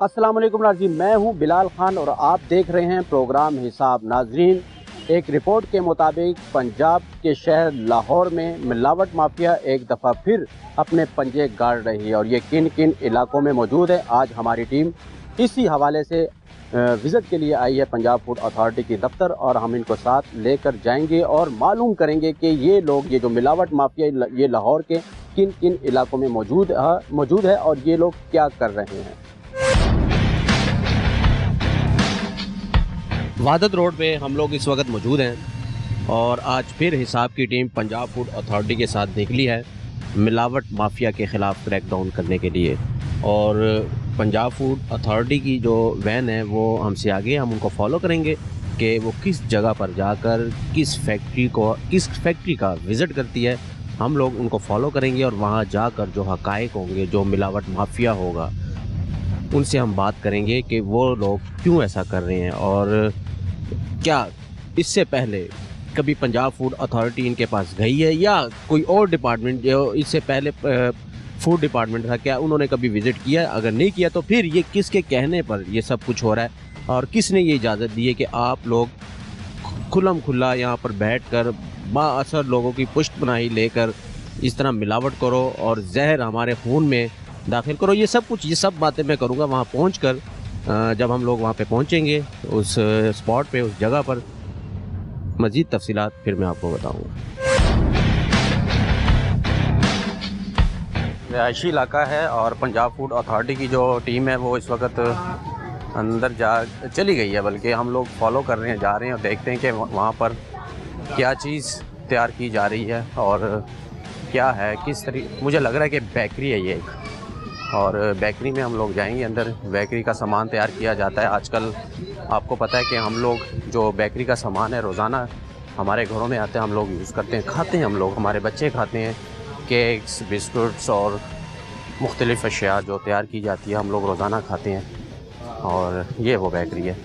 अस्सलाम वालेकुम नाज़रीन, मैं हूं बिलाल खान और आप देख रहे हैं प्रोग्राम हिसाब। नाज़रीन, एक रिपोर्ट के मुताबिक पंजाब के शहर लाहौर में मिलावट माफिया एक दफ़ा फिर अपने पंजे गाड़ रही है और ये किन किन इलाकों में मौजूद है। आज हमारी टीम इसी हवाले से विज़िट के लिए आई है पंजाब फूड अथॉरिटी की दफ्तर और हम इनको साथ लेकर जाएंगे और मालूम करेंगे कि ये लोग, ये जो मिलावट माफिया, ये लाहौर के किन किन इलाकों में मौजूद है और ये लोग क्या कर रहे हैं। वादत रोड पे हम लोग इस वक्त मौजूद हैं और आज फिर हिसाब की टीम पंजाब फूड अथॉरिटी के साथ निकली है मिलावट माफिया के ख़िलाफ़ क्रैकडाउन करने के लिए। और पंजाब फूड अथॉरिटी की जो वैन है वो हमसे आगे, हम उनको फॉलो करेंगे कि वो किस जगह पर जाकर किस फैक्ट्री का विज़िट करती है। हम लोग उनको फॉलो करेंगे और वहाँ जाकर जो हक़ाइक़ होंगे, जो मिलावट माफिया होगा, उनसे हम बात करेंगे कि वो लोग क्यों ऐसा कर रहे हैं और क्या इससे पहले कभी पंजाब फूड अथॉरिटी इनके पास गई है या कोई और डिपार्टमेंट जो इससे पहले फूड डिपार्टमेंट था, क्या उन्होंने कभी विज़िट किया। अगर नहीं किया तो फिर ये किसके कहने पर ये सब कुछ हो रहा है और किसने ये इजाज़त दी है कि आप लोग खुल्लम खुल्ला यहाँ पर बैठकर बाअसर लोगों की पुष्ट पनाही लेकर इस तरह मिलावट करो और जहर हमारे खून में दाखिल करो। ये सब बातें मैं करूँगा वहाँ पहुँचकर। जब हम लोग वहाँ पे पहुँचेंगे उस स्पॉट पे, उस जगह पर, मज़ीद तफसीलात फिर मैं आपको बताऊँगा। रिहायशी इलाका है और पंजाब फूड अथॉरिटी की जो टीम है वो इस वक्त अंदर चली गई है, बल्कि हम लोग फॉलो कर रहे हैं, जा रहे हैं और देखते हैं कि वहाँ पर क्या चीज़ तैयार की जा रही है और क्या है, किस तरीके। मुझे लग रहा है कि बेकरी है ये एक, और बेकरी में हम लोग जाएंगे अंदर। बेकरी का सामान तैयार किया जाता है आजकल। आपको पता है कि हम लोग जो बेकरी का सामान है रोज़ाना हमारे घरों में आते हैं, हम लोग यूज़ करते हैं, खाते हैं, हम लोग, हमारे बच्चे खाते हैं। केक्स, बिस्कुट्स और मुख्तलिफ़ अशिया जो तैयार की जाती है हम लोग रोज़ाना खाते हैं और ये वो बेकरी है।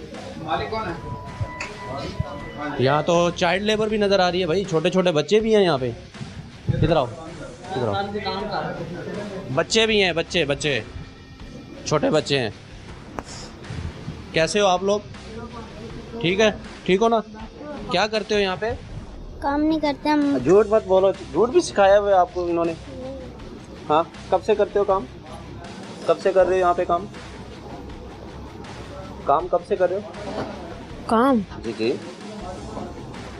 यहाँ तो चाइल्ड लेबर भी नज़र आ रही है भाई, छोटे छोटे बच्चे भी हैं यहाँ पे। इधर आओ, इधर आओ। बच्चे भी हैं, बच्चे छोटे बच्चे हैं। कैसे हो आप लोग? ठीक है, ठीक हो ना? क्या करते हो यहाँ पे? काम नहीं करते हम। झूठ मत बोलो, झूठ भी सिखाया हुआ है आपको इन्होंने? हाँ, कब से करते हो काम? कब से कर रहे हो यहाँ पे काम कब से कर रहे हो काम? जी।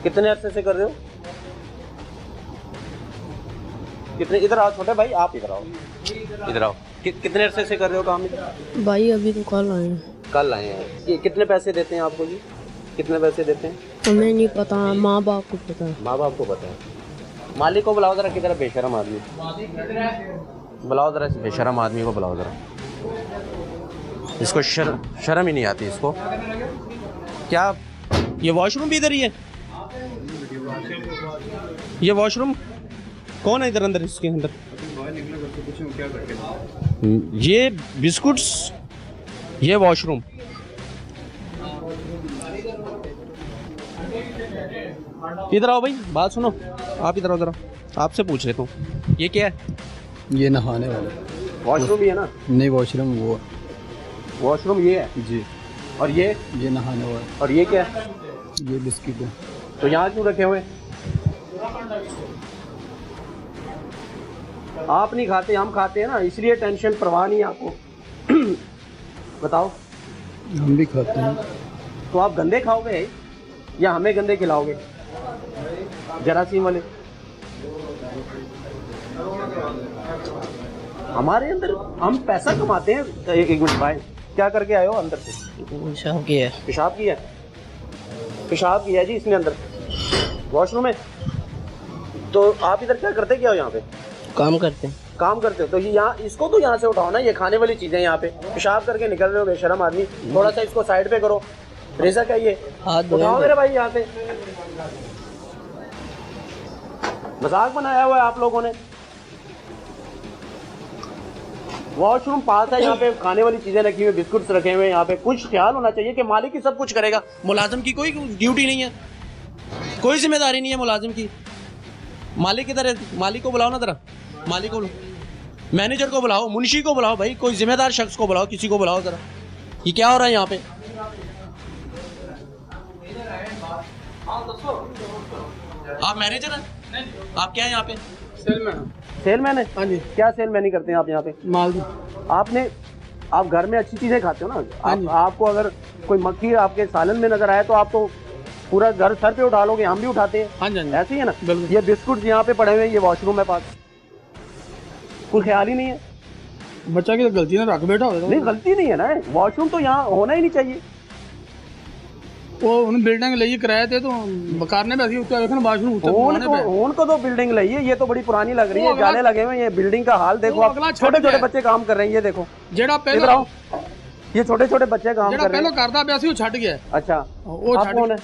कितने अरसे से कर रहे हो? कितने? इधर आओ छोटे भाई, आप इधर आओ। कितने अरसे से कर रहे हो काम इधर? भाई अभी तो कल आए हैं। ये कितने पैसे देते हैं आपको जी? कितने पैसे देते हैं? हमें नहीं पता, माँ बाप को पता है। माँ बाप को पता है। मालिक को बुलाओ जरा, किधर बेशरम आदमी, बुलाओ जरा, बेशरम आदमी को बुलाओ जरा। इसको शर्म ही नहीं आती इसको। क्या ये वॉशरूम भी इधर ही है? ये वॉशरूम कौन है इधर अंदर? इसके अंदर ये बिस्कुट्स, ये वॉशरूम। इधर आओ भाई, बात सुनो, आप इधर आओ जरा, आपसे पूछ रहे तो। ये क्या है? ये नहाने वाला वॉशरूम ही है ना? नहीं, वॉशरूम वो वॉशरूम ये है जी। और ये नहाने वाला। और ये क्या है? ये बिस्किट है। तो यहाँ क्यों रखे हुए? आप नहीं खाते, हम खाते हैं ना, इसलिए टेंशन, परवाह नहीं आपको। बताओ। हम भी खाते हैं। तो आप गंदे खाओगे या हमें गंदे खिलाओगे? जरासीम वाले हमारे अंदर, हम पैसा कमाते हैं। एक मिनट भाई, क्या करके आए हो अंदर से? पेशाब किया है। पेशाब किया जी इसने अंदर वॉशरूम में। तो आप इधर क्या करते क्या हो यहाँ पे? काम करते हो तो ये यहाँ, इसको तो यहाँ से उठाओ ना, ये खाने वाली चीजें यहाँ पे पेशाब करके निकल रहे हो बेशरम आदमी। थोड़ा सा इसको साइड पे करो। रेजा क्या ये? हाथ उठाओ मेरे भाई यहाँ से। मजाक बनाया हुआ है आप लोगों ने। वॉशरूम पास है, यहाँ पे खाने वाली चीजें रखी हुई, बिस्कुट्स रखे हुए। यहाँ पे कुछ ख्याल होना चाहिए कि मालिक ही सब कुछ करेगा, मुलाजिम की कोई ड्यूटी नहीं है, कोई जिम्मेदारी नहीं है मुलाजिम की। मालिक इधर है, मालिक को बुलाओ ना जरा, मालिक को, मैनेजर को बुलाओ, मुंशी को बुलाओ भाई, कोई जिम्मेदार शख्स को बुलाओ, किसी को बुलाओ जरा। ये क्या हो रहा है यहाँ पे? आप मैनेजर हैं? आप क्या है यहाँ पे? सेलमैन। सेलमैन है? हाँ जी। क्या सेलमैनी करते हैं आप यहाँ पे? माल दी। आप घर में अच्छी चीजें खाते हो ना? हाँ जी। आपको अगर कोई मक्खी आपके सालन में नजर आए तो आप तो पूरा घर सर पे उठा लोगे, हम भी उठाते हैं। हाँ जी, हाँ जी। ऐसे ही है ना? बिल्कुल। ये बिस्कुट यहाँ पे पड़े हुए हैं, ये वॉशरूम है पास, कोई ख्याल ही नहीं है। बच्चा की तो गलती ना रख बैठा होता नहीं, गलती नहीं है ना, वॉशरूम तो यहाँ होना ही नहीं चाहिए। वो उन्हें बिल्डिंग लिए किराए थे तो करने पे ऐसी उसका देखना वाशरूम उनको तो बिल्डिंग लगी है, ये तो बड़ी पुरानी लग रही है, अगला- जाले लगे हुए हैं। ये बिल्डिंग का हाल देखो आप, अगला छोटे छत छोटे है। बच्चे काम कर रहे हैं, ये देखो जेड़ा इधर पहले आओ, ये छोटे छोटे बच्चे काम जेड़ा कर रहे पहले हैं। करता पिया सी वो छट गया। अच्छा, वो आप छट कौन है?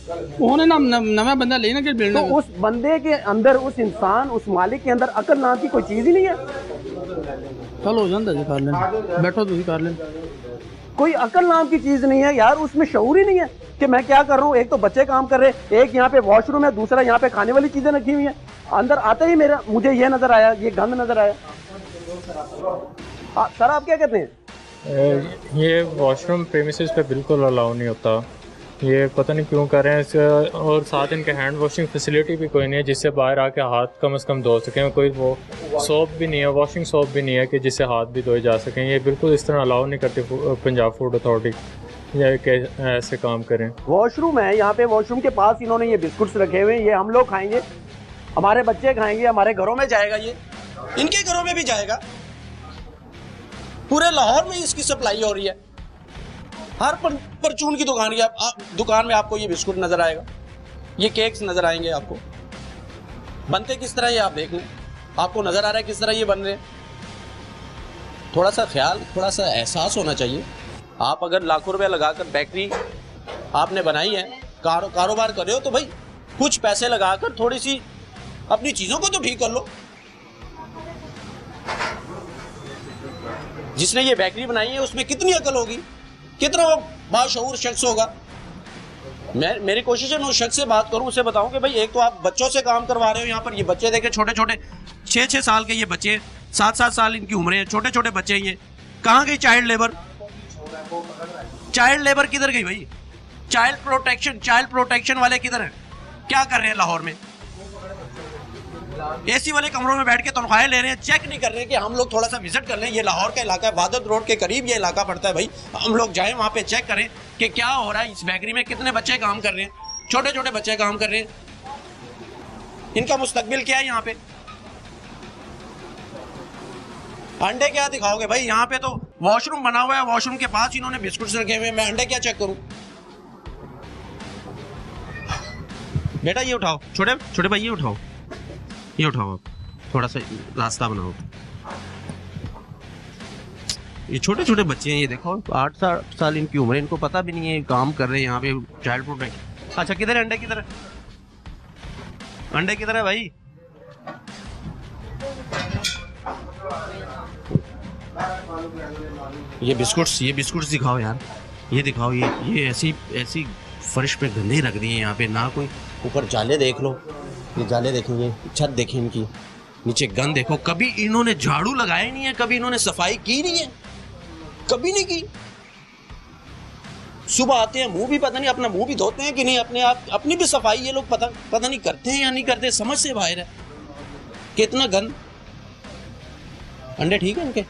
उन्होंने ना नवा बंदा ले ना कि तो बिल्डिंग उस बंदे के अंदर, उस इंसान, उस मालिक के अंदर अकल नाम की कोई चीज ही नहीं है। कल हो जाता जी, कर लें बैठो तुम कर लें। कोई अकल नाम की चीज नहीं है यार, उसमें शऊर ही नहीं है कि मैं क्या कर रहा हूँ। एक तो बच्चे काम कर रहे हैं, एक यहाँ पे वॉशरूम है, दूसरा यहाँ पे खाने वाली चीजें रखी हुई हैं। अंदर आते ही मुझे ये नजर आया, ये गंद नजर आया। सर आप क्या कहते हैं? ये वॉशरूम प्रेमिसेस पे बिल्कुल अलाउ नहीं होता, ये पता नहीं क्यों कर रहे हैं इसका। और साथ इनके हैंड वॉशिंग फैसिलिटी भी कोई नहीं है जिससे बाहर आके हाथ कम से कम धो सकें। कोई वो सोप भी नहीं है, वॉशिंग सोप भी नहीं है कि जिससे हाथ भी धोए जा सकें। ये बिल्कुल इस तरह अलाउ नहीं करते पंजाब फूड अथॉरिटी या कि ऐसे काम करें। वॉशरूम है यहाँ पे, वॉशरूम के पास इन्होंने ये बिस्कुट्स रखे हुए हैं, ये हम लोग खाएंगे, हमारे बच्चे खाएंगे, हमारे घरों में जाएगा, ये इनके घरों में भी जाएगा। पूरे लाहौर में इसकी सप्लाई हो रही है। हर परचून की दुकान में आपको ये बिस्कुट नजर आएगा, ये केक्स नजर आएंगे आपको। बनते किस तरह ये आप देख लें, आपको नजर आ रहा है किस तरह ये बन रहे हैं। थोड़ा सा ख्याल, थोड़ा सा एहसास होना चाहिए। आप अगर लाखों रुपए लगाकर बेकरी आपने बनाई है, कारोबार कर रहे हो, तो भाई कुछ पैसे लगाकर थोड़ी सी अपनी चीजों को तो ठीक कर लो। जिसने ये बेकरी बनाई है उसमें कितनी अकल होगी, कितना वो बाशऊर शख्स होगा। मेरी कोशिश है मैं उस शख्स से बात करूं, उसे बताऊं कि भाई एक तो आप बच्चों से काम करवा रहे हो यहाँ पर। ये बच्चे देखे, छोटे छोटे 6-6 साल के ये बच्चे, 7-7 साल इनकी उम्र है, छोटे छोटे बच्चे। ये कहाँ गई चाइल्ड लेबर? चाइल्ड लेबर किधर गई भाई? चाइल्ड प्रोटेक्शन वाले किधर हैं? क्या कर रहे हैं लाहौर में? एसी वाले कमरों में बैठ के तनख्वाहें ले रहे हैं, चेक नहीं कर रहे हैं कि हम लोग थोड़ा सा विजिट कर लें। ये लाहौर का इलाका है, वादत रोड के करीब ये इलाका पड़ता है भाई, हम लोग जाएं वहाँ पे चेक करें कि क्या हो रहा है इस बेकरी में, कितने बच्चे काम कर रहे हैं, छोटे छोटे बच्चे काम कर रहे हैं, इनका मुस्तकबिल क्या है यहाँ पे। अंडे क्या दिखाओगे भाई? यहाँ पे तो वॉशरूम बना हुआ है, वॉशरूम के पास इन्होंने बिस्कुट रखे हुए हैं, मैं अंडे क्या चेक करूँ? बेटा ये उठाओ, छोटे भाई ये उठाओ, ये उठाओ, आप थोड़ा सा रास्ता बनाओ। ये छोटे छोटे बच्चे हैं, ये देखो 8 साल इनकी उम्र है, इनको पता भी नहीं है काम कर रहे हैं यहाँ पे चाइल्ड प्रोटेक्शन। अच्छा किधर है अंडे? किधर है अंडे? किधर है भाई? ये बिस्कुट्स दिखाओ यार, ये दिखाओ। ये ऐसी फर्श पे गंदे रख दिए यहाँ पे, ना कोई ऊपर जाले देख लो, ये जाले देखेंगे, छत देखें इनकी, नीचे गंद देखो। कभी इन्होंने झाड़ू लगाया नहीं है, कभी इन्होंने सफाई की नहीं है, कभी नहीं की। सुबह आते हैं, मुंह भी पता नहीं, अपना मुंह भी धोते हैं कि नहीं, अपने आप अपनी भी सफाई ये लोग पता नहीं करते हैं या नहीं करते, समझ से बाहर है। कितना गंद। अंडे ठीक है इनके?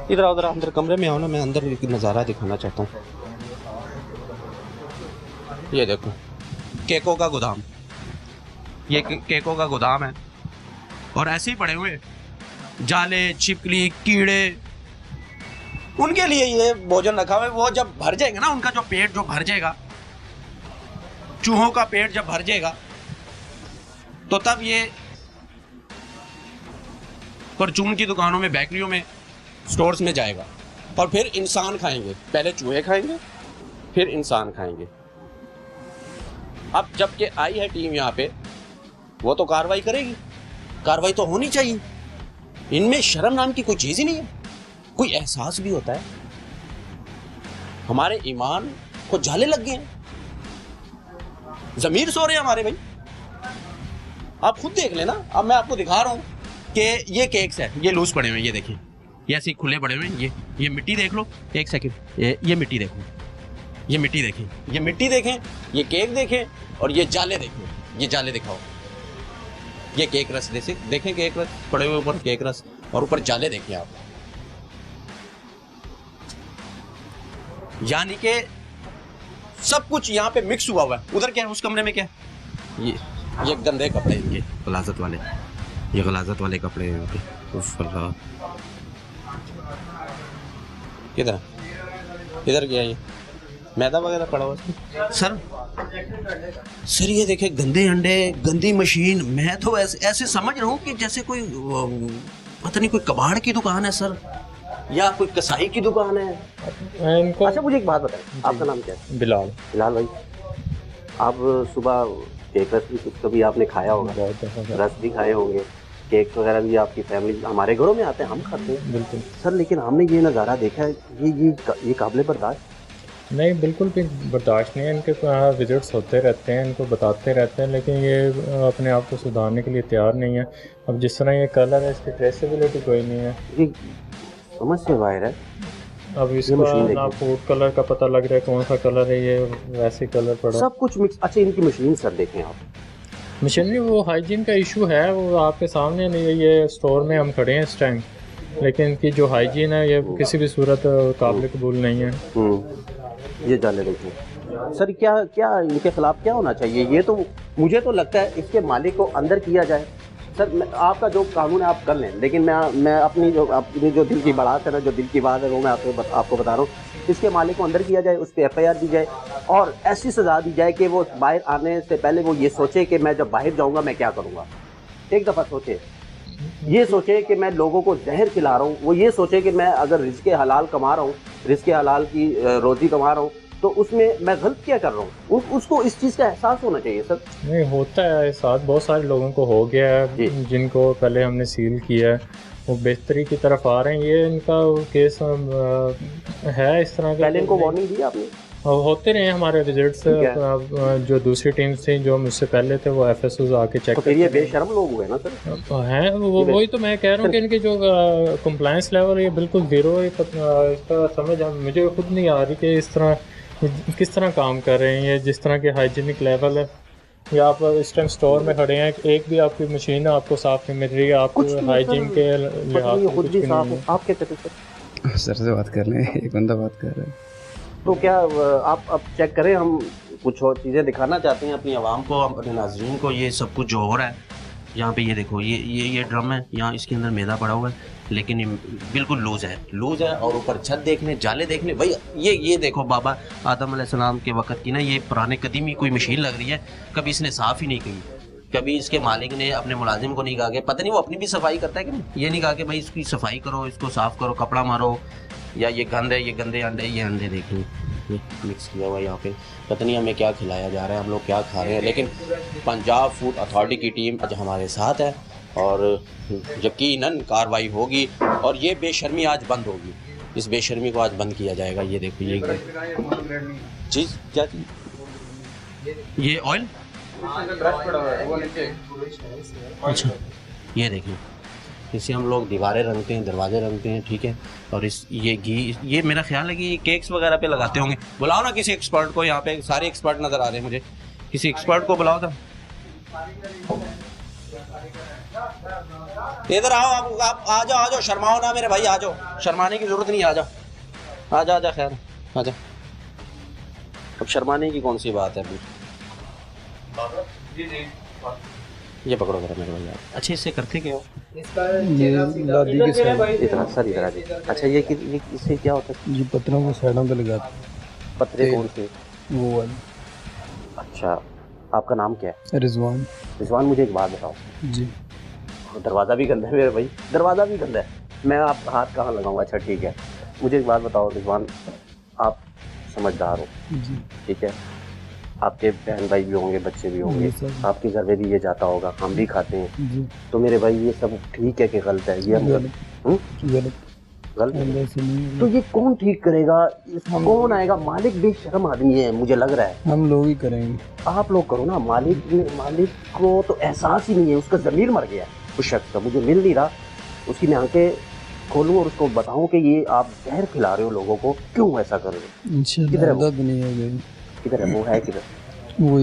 इधर उधर अंदर कमरे में आओ ना, मैं अंदर नज़ारा दिखाना चाहता हूँ। ये देखो केकों का गोदाम, ये केकों का गोदाम है, और ऐसे ही पड़े हुए जाले, छिपकली, कीड़े, उनके लिए ये भोजन रखा हुआ है। वो जब भर जाएगा ना, उनका जो पेट जो भर जाएगा, चूहों का पेट जब भर जाएगा, तो तब ये परचून की दुकानों में, बेकरियों में, स्टोर्स में जाएगा, और फिर इंसान खाएंगे। पहले चूहे खाएंगे, फिर इंसान खाएंगे। अब जबकि आई है टीम यहाँ पे, वो तो कार्रवाई करेगी, कार्रवाई तो होनी चाहिए। इनमें शर्म नाम की कोई चीज ही नहीं है, कोई एहसास भी होता है। हमारे ईमान को जाले लग गए हैं, जमीर सो रहे हैं हमारे भाई। आप खुद देख लेना। अब मैं आपको दिखा रहा हूं कि ये केक्स है, ये लूज पड़े हुए हैं, ये देखिए, ये ऐसे ही खुले पड़े हुए हैं। ये मिट्टी देख लो, एक सेकंड, ये मिट्टी देखो, ये मिट्टी देखें, ये मिट्टी देखें, ये केक देखें, और ये जाले देखें, ये जाले दिखाओ, ये केक रस देखें, केक रस पड़े हुए ऊपर, केक रस, और ऊपर जाले देखें आप। यानी कि सब कुछ यहाँ पे मिक्स हुआ हुआ है। उधर क्या है उस कमरे में, क्या है? ये गंदे कपड़े इनके, गलाजत वाले, ये गलाजत वाले कपड़े हैं यहाँ पे। उफ अल्लाह, किधर इधर गया ये मैदा वगैरह पड़ा हुआ है। सर ये देखे गंदे अंडे, गंदी मशीन। मैं तो ऐसे समझ रहा हूँ कि जैसे कोई पता नहीं कोई कबाड़ की दुकान है सर, या कोई कसाई की दुकान है। अच्छा मुझे एक बात बताएं, आपका नाम क्या है? बिलाल। बिलाल भाई, आप सुबह केक रस भी कभी आपने खाया होगा, रस भी खाए होंगे, केक वगैरह भी आपकी फैमिली, हमारे घरों में आते हैं, हम खाते हैं बिल्कुल सर। लेकिन हमने ये नज़ारा देखा है, ये काबिल बर्दाश्त नहीं, बिल्कुल भी बर्दाश्त नहीं है। इनके विजिट्स होते रहते हैं, इनको बताते रहते हैं, लेकिन ये अपने आप को सुधारने के लिए तैयार नहीं है। अब जिस तरह ये कलर है, इसकी ट्रेसेबिलिटी कोई नहीं है, ये समझ से बाहर है। अब इसका ना फूड कलर का पता लग रहा है कौन सा कलर है, ये वैसे कलर पड़ा सब कुछ मिक्स। अच्छा इनकी मशीन सर देखें आप, मशीनरी, वो हाइजीन का इशू है, वो आपके सामने नहीं है। ये स्टोर में हम खड़े हैं इस टाइम, लेकिन इनकी जो हाइजीन है ये किसी भी सूरत काबिल कबूल नहीं है। ये जाले देखें सर, क्या इनके खिलाफ क्या होना चाहिए? ये तो मुझे तो लगता है इसके मालिक को अंदर किया जाए सर। आपका जो कानून है आप कर लें, लेकिन मैं अपनी जो दिल की बढ़ात है ना, जो दिल की बात है, वो मैं आपको बता रहा हूँ। इसके मालिक को अंदर किया जाए, उस पर FIR दी जाए, और ऐसी सज़ा दी जाए कि वो बाहर आने से पहले वो ये सोचे कि मैं जब बाहर जाऊँगा मैं क्या करूँगा। एक दफ़ा सोचे, ये सोचे कि मैं लोगों को जहर खिला रहा हूँ, वो ये सोचे कि मैं अगर रिज़्क़े हलाल कमा रहा हूँ, रिज़्क़े हलाल की रोज़ी कमा रहा हूँ, तो उसमें मैं गलत क्या कर रहा हूँ, उसको इस चीज़ का एहसास होना चाहिए सर। नहीं होता है साथ, बहुत सारे लोगों को हो गया है जिनको पहले हमने सील किया है, वो बेहतरी की तरफ आ रहे हैं। ये इनका केस है इस तरह के। पहले इनको वार्निंग दी आपने? होते रहे हमारे विजिट्स, जो दूसरी टीम्स थी जो मुझसे पहले थे वो FSOs आके चेक तो फिर ये बेशर्म लोग हुए ना सर? हैं वही तो मैं कह रहा हूँ कि इनके जो कंप्लायंस लेवल है ये बिल्कुल ज़ीरो है। इसका समझ मुझे खुद नहीं आ रही कि इस तरह किस तरह काम कर रहे हैं ये, जिस तरह के हाइजीनिक लेवल है। या आप इस टाइम स्टोर में खड़े हैं, एक भी आपकी मशीन आपको साफ नहीं मिल रही है, आपको हाइजीन के लिहाज से कुछ भी नहीं है। आप क्या कहते हैं सर से बात कर रहे हैं, एक बंदा बात कर रहा है। तो क्या आप अब चेक करें, हम कुछ और चीज़ें दिखाना चाहते हैं अपनी आवाम को, अपने नाज़रीन को। ये सब कुछ जो हो रहा है यहाँ पे, ये देखो, ये ड्रम है, यहाँ इसके अंदर मैदा पड़ा हुआ है, लेकिन ये बिल्कुल लूज़ है। और ऊपर छत देखने, जाले देखने, भाई ये देखो, बाबा आदम अलैहिस्सलाम के वक़्त की ना, ये पुराने कदीमी कोई मशीन लग रही है। कभी इसने साफ़ ही नहीं की, कभी इसके मालिक ने अपने मुलाजिम को नहीं कहा कि, पता नहीं वो अपनी भी सफाई करता है कि नहीं, ये नहीं कहा कि भाई इसकी सफाई करो, इसको साफ़ करो, कपड़ा मारो, या ये गंद है, ये गंदे अंडे, ये अंडे देखिए ये मिक्स किया हुआ है यहाँ पे। पता नहीं हमें क्या खिलाया जा रहा है, हम लोग क्या खा रहे हैं। लेकिन पंजाब फूड अथॉरिटी की टीम आज हमारे साथ है, और यकीनन कार्रवाई होगी, और ये बेशर्मी आज बंद होगी। इस बेशर्मी को आज बंद किया जाएगा। ये देखो, ये चीज़ क्या चीज़, ये ऑयल, अच्छा ये देखिए, इसे हम लोग दीवारें रंगते हैं, दरवाजे रंगते हैं, ठीक है। और ये घी, ये मेरा ख्याल है कि ये केक्स वगैरह पे लगाते होंगे। बुलाओ ना किसी एक्सपर्ट को, यहाँ पे सारे एक्सपर्ट नज़र आ रहे हैं मुझे, किसी एक्सपर्ट को बुलाओ था। इधर आओ, आप आ जाओ, शर्माओ ना मेरे भाई, आ जाओ, शर्माने की ज़रूरत नहीं, आ जाओ, आ जा, खैर आ जा। अब शर्माने की कौन सी बात है अभी? ये पकड़ो जरा मेरे भाई। अच्छा इससे करते क्या हो? इतना सर इधर आ जाइए। अच्छा ये इससे क्या होता है? ये पत्थरों को साइडों पे लगाते हैं। पत्थरे कौन से? वो वाले। अच्छा आपका नाम क्या है? रिजवान। रिजवान, मुझे एक बात बताओ जी। दरवाज़ा भी गंदा है मेरे भाई, दरवाज़ा भी गंदा है, मैं आप हाथ कहाँ लगाऊंगा? अच्छा ठीक है, मुझे एक बात बताओ रिजवान, आप समझदार हो जी, ठीक है, आपके बहन भाई भी होंगे, बच्चे भी होंगे, आपके घर में भी ये जाता होगा, हम भी खाते हैं जी। तो मेरे भाई ये सब ठीक है कि गलत है? ये गलत तो ये कौन ठीक करेगा? कौन आएगा? मालिक बेशर्म आदमी है, मुझे लग रहा है। हम लोग ही करेंगे। आप लोग करो ना। मालिक को तो एहसास ही नहीं है, उसका ज़मीर मर गया है उस शख्स का, मुझे मिल नहीं रहा, उसकी आंखें खोलूं और उसको बताऊं कि ये आप जहर खिला रहे हो लोगों को, क्यों ऐसा कर रहे हो? इंशाल्लाह किधर है वो? दर्द नहीं होगा। किधर है वो? है किधर? वो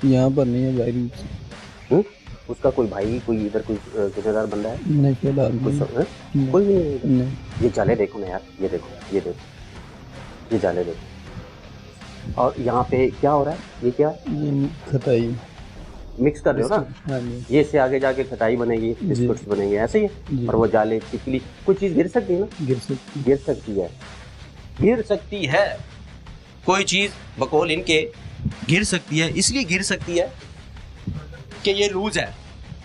यहाँ पर नहीं है, बाहरी। उसका कोई भाई, कोई इधर कोई जिम्मेदार बंदा है? नहीं, फिलहाल कोई नहीं। कोई भी नहीं है इधर? नहीं। ये जाले देखो ना यार, ये देखो, ये देखो, ये जाले देखो। और यहाँ पे क्या हो रहा है? ये क्या ये खटाई मिक्स कर रहे हो ना? हाँ जी। ये से आगे जाके खटाई बनेगी, बिस्कुट्स बनेंगे, ऐसे ही है। जी। और वो जाले चिकली, कोई चीज़ गिर सकती है ना? गिर सकती। गिर सकती है, गिर सकती है। कोई चीज़ बकौल इनके गिर सकती है, इसलिए गिर सकती है कि ये लूज है,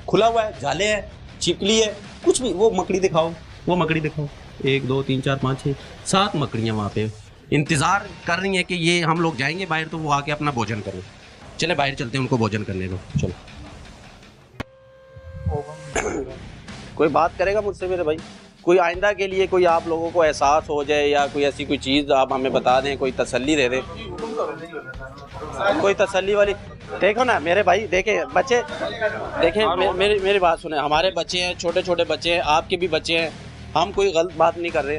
खुला हुआ है, जाले है, चिपली है, कुछ भी। वो मकड़ी दिखाओ, वो मकड़ी दिखाओ, 1 2 3 4 5 6 7 मकड़ियाँ वहाँ पे इंतज़ार कर रही हैं कि ये हम लोग जाएंगे बाहर तो वो आके अपना भोजन करें। चले बाहर चलते हैं, उनको भोजन करने दो, चलो। कोई बात करेगा मुझसे मेरे भाई? कोई आइंदा के लिए कोई आप लोगों को एहसास हो जाए या कोई ऐसी कोई चीज़ आप हमें बता दें, कोई तसल्ली दे दें, कोई तसल्ली वाली। देखो ना मेरे भाई, देखें बच्चे, देखें मेरी बात सुने, हमारे बच्चे हैं, छोटे छोटे बच्चे हैं, आपके भी बच्चे हैं, हम कोई गलत बात नहीं कर रहे,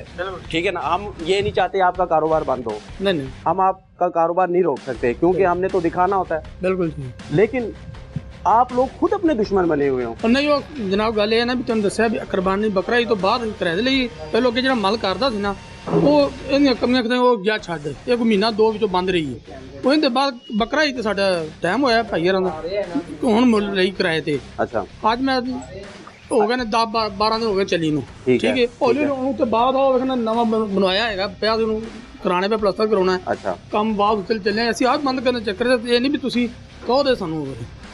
ठीक है ना? हम ये नहीं चाहते आपका कारोबार बंद हो, नहीं हम आपका कारोबार नहीं रोक सकते क्योंकि हमने तो दिखाना होता है, बिल्कुल। लेकिन आप लोग खुद अपने दुश्मन बने हुए हो। और नहीं वो जनाब गल ये है ना भी तुम दस्या भी कुर्बानी बकरा ही तो बाहर कराए ਲਈ ਪਹਿਲਾਂ ਕਿ ਜਿਹੜਾ ਮਲ ਕਰਦਾ ਸੀ ਨਾ ਉਹ ਇਹਦੀਆਂ ਕਮੀਆਂ ਕਿਤੇ ਉਹ ਗਿਆ ਛੱਡ ਇੱਕ ਮਹੀਨਾ ਦੋ ਵਿੱਚੋਂ ਬੰਦ ਰਹੀ ਹੈ ਉਹ ਇਹਦੇ ਬਾਅਦ ਬੱਕਰਾ ਹੀ ਤੇ ਸਾਡਾ ਟਾਈਮ ਹੋਇਆ ਭਾਈਆਂ ਦਾ ਹੁਣ ਮੁੱਲ ਲਈ ਕਿਰਾਏ ਤੇ। ਅੱਛਾ, ਅੱਜ ਮੈਂ ਹੋ ਗਏ ਨੇ 10 12 ਦਿਨ ਹੋ ਗਏ ਚੱਲੀ ਨੂੰ, ਠੀਕ ਹੈ, ਠੀਕ ਹੈ। ਹੌਲੀ ਹੌਲੀ ਤੋਂ ਬਾਅਦ ਉਹ ਵੇਖਣਾ ਨਵਾਂ ਬਣਵਾਇਆ ਹੈਗਾ ਪਿਆ ਉਹਨੂੰ ਕਰਾਣੇ ਪੇ ਪਲਸਤਰ ਕਰਾਉਣਾ ਹੈ। ਅੱਛਾ ਕੰਮ ਬਾਅਦ ਉੱਤੇ ਚੱਲੇ ਅਸੀਂ ਆਹ ਬੰਦ ਕਰਨ ਦੇ ਚੱਕਰ ਚ ਇਹ ਨਹੀਂ ਵੀ ਤੁਸੀਂ ਕਹੋ ਦੇ ਸਾਨੂੰ,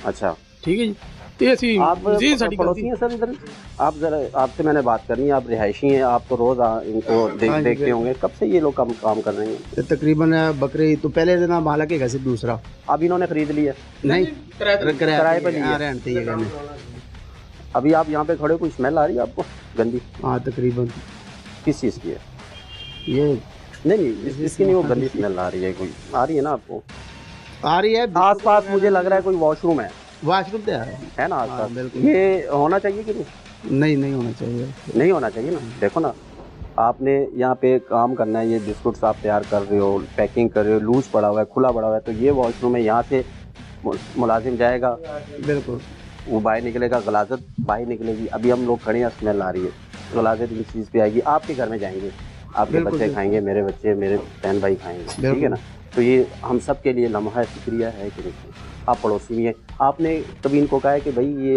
अच्छा। ठीक है जी। ये ऐसी आप जी साड़ी पड़ोसी हैं सर इधर? आप जरा, आपसे मैंने बात करनी है, आप रिहायशी हैं, आप तो रोज इनको देखते होंगे, कब से ये लोग काम कर रहे हैं? तकरीबन बकरी तो पहले दिन आप हालांकि घर से दूसरा अब इन्होंने खरीद लिया? नहीं, किराए पे लिया। रहते ही है। अभी आप यहाँ पे खड़े हो, कोई स्मेल आ रही है आपको गंदी? हाँ तकरीबन। किस चीज़ की है? ये नहीं, इसकी नहीं, वो गंदी स्मेल आ रही है, कोई आ रही है ना आपको? आ रही है आस पास मुझे लग रहा है कोई वॉशरूम वाशरूम तो है ना आस हाँ, पास? बिल्कुल। ये होना चाहिए कि नहीं? नहीं होना चाहिए। नहीं होना चाहिए ना। देखो ना, आपने यहाँ पे काम करना है, ये बिस्कुट्स आप तैयार कर रहे हो, पैकिंग कर रहे हो, लूज पड़ा हुआ है, खुला पड़ा हुआ है, तो ये वॉशरूम है, यहाँ से मुलाजिम जाएगा, बिल्कुल वो बाहर निकलेगा, गलाजत बाहर निकलेगी। अभी हम लोग खड़े हैं, स्मेल आ रही है, गलाजत इस चीज़ पे आएगी, आपके घर में जाएंगे, आपके बच्चे खाएंगे, मेरे बच्चे, मेरे बहन भाई खाएंगे, ठीक है ना? तो ये हम सब के लिए लम्हा फिक्रिया है कि नहीं? आप पड़ोसी भी हैं, आपने कभी इनको कहा है कि भाई ये